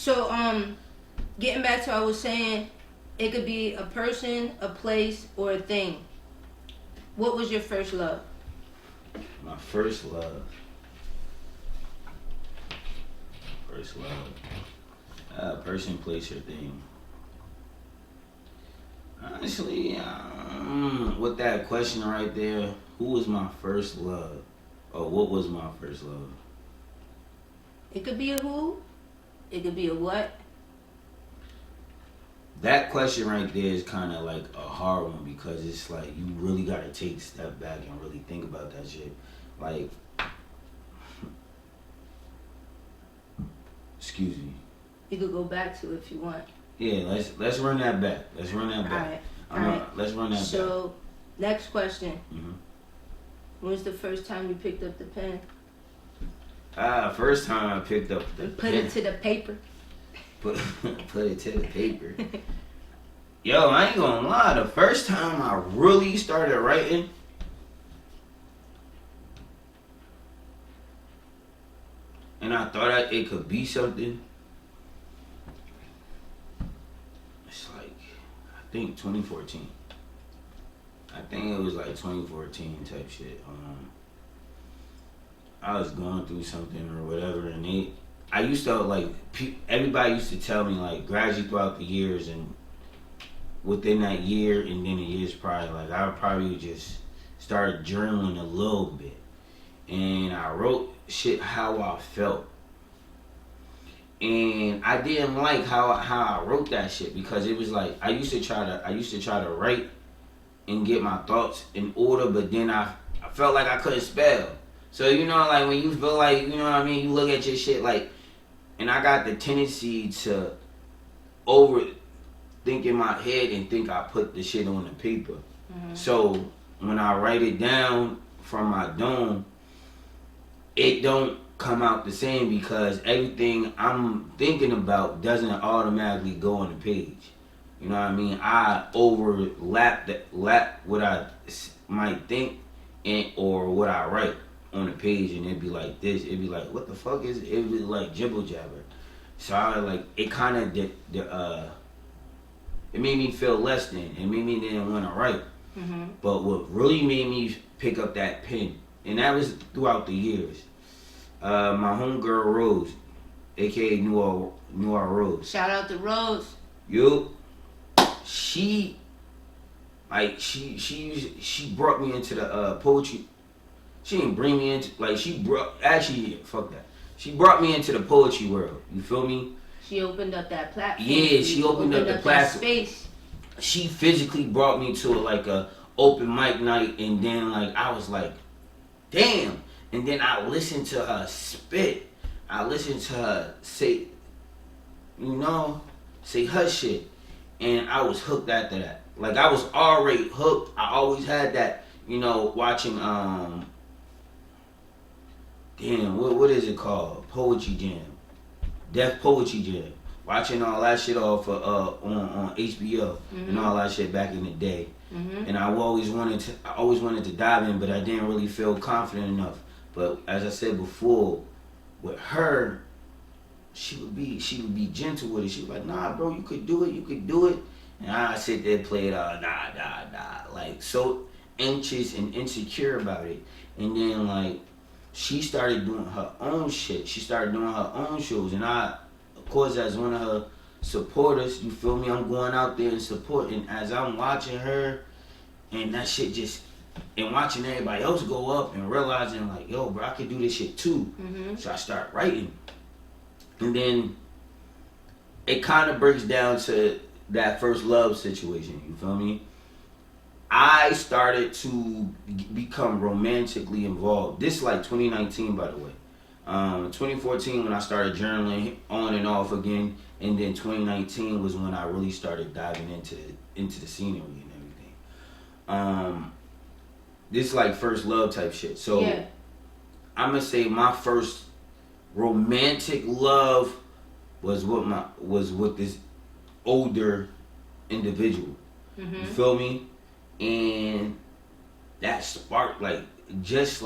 So, getting back to what I was saying, it could be a person, a place, or a thing. What was your first love? My first love. First love. Person, place, or thing. Honestly, with that question right there, who was my first love? Or what was my first love? It could be a who. It could be a what. That question right there is kind of like a hard one because it's like you really got to take a step back and really think about that shit. Like, excuse me. You could go back to it if you want. Yeah, let's run that back. Let's run that back. All right. Let's run that back. So, next question. Mm-hmm. When was the first time you picked up the pen? First time I picked up the Put pen. it to the paper. Put it to the paper. Yo, I ain't gonna lie. The first time I really started writing, and I thought it could be something. It's like, I think 2014. I think it was like 2014 type shit. I was going through something or whatever, and I used to like, everybody used to tell me like, gradually throughout the years, and within that year and then the years prior, like I probably just started journaling a little bit, and I wrote shit how I felt, and I didn't like how I wrote that shit because it was like I used to try to write and get my thoughts in order, but then I felt like I couldn't spell. So, you know, like when you feel like, you know what I mean, you look at your shit like, and I got the tendency to overthink in my head and think I put the shit on the paper. Mm-hmm. So when I write it down from my dome, it don't come out the same because everything I'm thinking about doesn't automatically go on the page. You know what I mean? I overlap what I might think and or what I write on the page, and it'd be like this. It'd be like, what the fuck is it? It'd be like jibble jabber. So I like it. Kind of it made me feel less than. It made me didn't want to write. Mm-hmm. But what really made me pick up that pen, and that was throughout the years. My homegirl Rose, aka New Rose. Shout out to Rose. She brought me into the poetry. She didn't bring me into she brought me into the poetry world. You feel me? She opened up that platform. Yeah, she opened up the platform. Space. She physically brought me to a open mic night, and then I was like, damn. And then I listened to her spit. I listened to her say her shit. And I was hooked after that. Like, I was already hooked. I always had that, watching, what is it called? Poetry Jam. Deaf Poetry Jam. Watching all that shit off on HBO and all that shit back in the day. Mm-hmm. And I always wanted to dive in, but I didn't really feel confident enough. But as I said before, with her, she would be gentle with it. She was like, nah, bro, you could do it. And I sit there, play it all, like so anxious and insecure about it. And then she started doing her own shit. She started doing her own shows, and I, of course, as one of her supporters, you feel me? I'm going out there and supporting. As I'm watching her, and that shit and watching everybody else go up and realizing yo, bro, I could do this shit too. Mm-hmm. So I start writing. And then it kind of breaks down to that first love situation, you feel me? I started to become romantically involved. This is 2019, by the way. 2014 when I started journaling on and off again, and then 2019 was when I really started diving into the scenery and everything. This is first love type shit. So yeah. I'm gonna say my first romantic love was with this older individual. Mm-hmm. You feel me? And that sparked just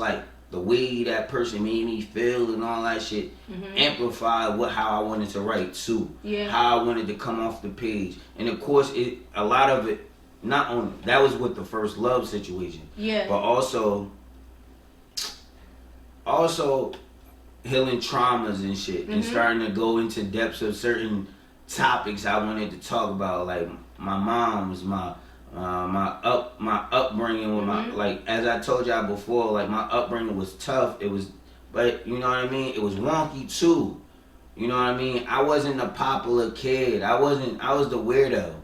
the way that person made me feel and all that shit amplified how I wanted to write too. Yeah. How I wanted to come off the page. And of course, a lot of it, not only, that was with the first love situation. Yeah. But also healing traumas and shit. And starting to go into depths of certain topics I wanted to talk about. Like my mom's, my upbringing with my, like, as I told y'all before, like my upbringing was tough. It was, but you know what I mean? It was wonky too. You know what I mean? I wasn't a popular kid. I was the weirdo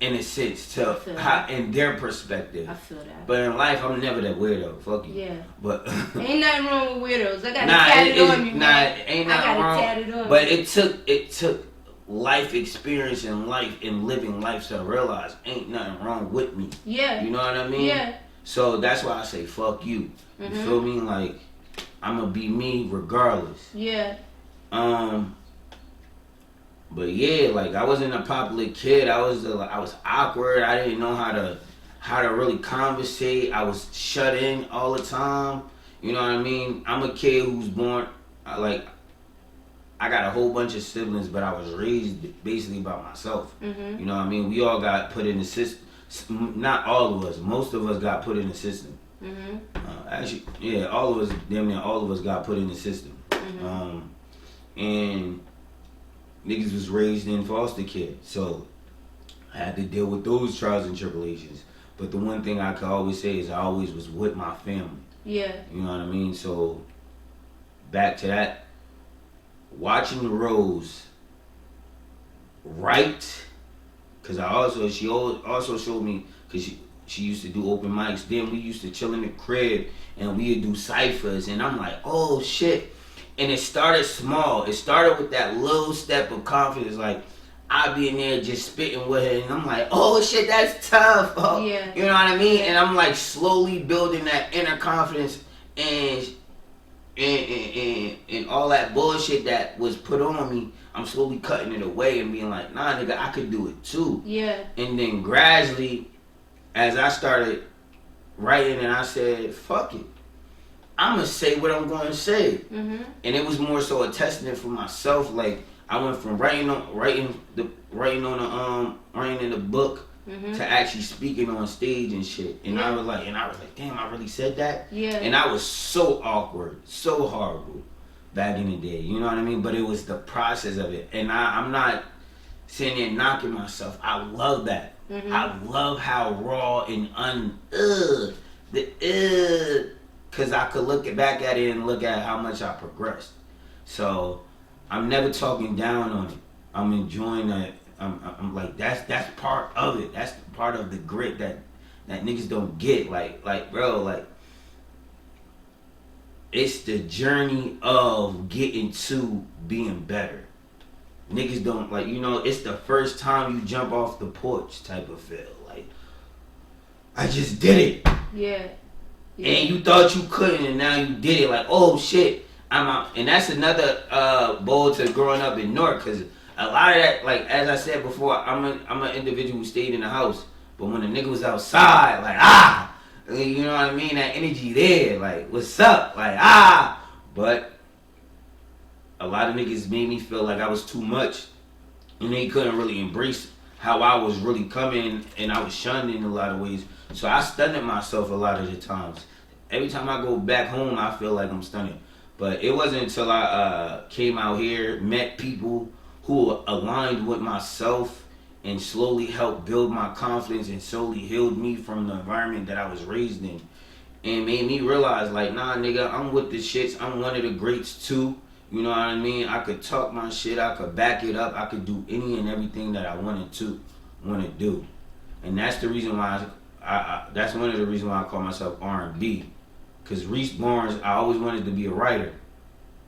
in a sense in their perspective. I feel that. But in life, I'm never that weirdo. Fuck you. Yeah. But ain't nothing wrong with weirdos. I got it tatted on me, man. Ain't nothing wrong. Tatted on but it took life experience and living life to realize ain't nothing wrong with me. Yeah. You know what I mean? Yeah. So that's why I say fuck you. You feel me? Like I'ma be me regardless. Yeah. But yeah, like I wasn't a popular kid. I was awkward. I didn't know how to really conversate. I was shut in all the time. You know what I mean? I'm a kid who's born like I got a whole bunch of siblings, but I was raised basically by myself. You know what I mean? We all got put in the system. Not all of us. Most of us got put in the system. Actually, yeah, all of us, damn near all of us got put in the system. And niggas was raised in foster care, so I had to deal with those trials and tribulations. But the one thing I could always say is I always was with my family. Yeah. You know what I mean? So back to that, watching the Rose write, because she also showed me, because she used to do open mics. Then we used to chill in the crib and we'd do ciphers, and I'm like, oh shit. And it started small. It started with that little step of confidence, like I be in there just spitting with her, and I'm like, oh shit, that's tough. Oh. Yeah. You know what I mean? And I'm like slowly building that inner confidence and all that bullshit that was put on me. I'm slowly cutting it away and being like, nah, nigga, I could do it too. Yeah. And then gradually, as I started writing, and I said, fuck it, I'm gonna say what I'm gonna say. And it was more so a testament for myself. Like I went from writing in the book to actually speaking on stage and shit. And I was like, damn, I really said that. Yeah. And I was so awkward, so horrible back in the day. You know what I mean? But it was the process of it. And I'm not sitting there knocking myself. I love that. I love how raw and because I could look back at it and look at how much I progressed. So I'm never talking down on it. I'm enjoying that. I'm like, that's part of it. That's part of the grit that niggas don't get. Like bro, like it's the journey of getting to being better. Niggas don't, like, you know, it's the first time you jump off the porch type of feel. Like, I just did it. Yeah. And you thought you couldn't, and now you did it. Like, oh shit, I'm out. And that's another bowl to growing up in Newark, because a lot of that, like as I said before, I'm an individual who stayed in the house. But when a nigga was outside, like you know what I mean? That energy there, like, what's up? Like But a lot of niggas made me feel like I was too much, and they couldn't really embrace how I was really coming, and I was shunned in a lot of ways. So I stunned myself a lot of the times. Every time I go back home, I feel like I'm stunning. But it wasn't until I came out here, met people who aligned with myself and slowly helped build my confidence and slowly healed me from the environment that I was raised in. And made me realize, like, nah, nigga, I'm with the shits. I'm one of the greats, too. You know what I mean? I could talk my shit. I could back it up. I could do any and everything that I want to do. And that's the reason why that's one of the reasons why I call myself R&B. Because Reese Barnes, I always wanted to be a writer.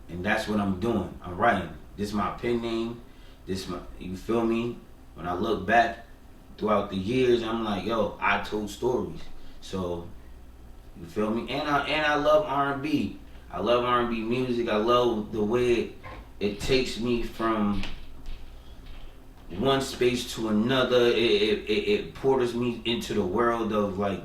And that's what I'm doing. I'm writing. This is my pen name. You feel me? When I look back throughout the years, I'm like, yo, I told stories. So, you feel me? And I love R&B. I love R&B music. I love the way it takes me from one space to another. It porters me into the world of, like,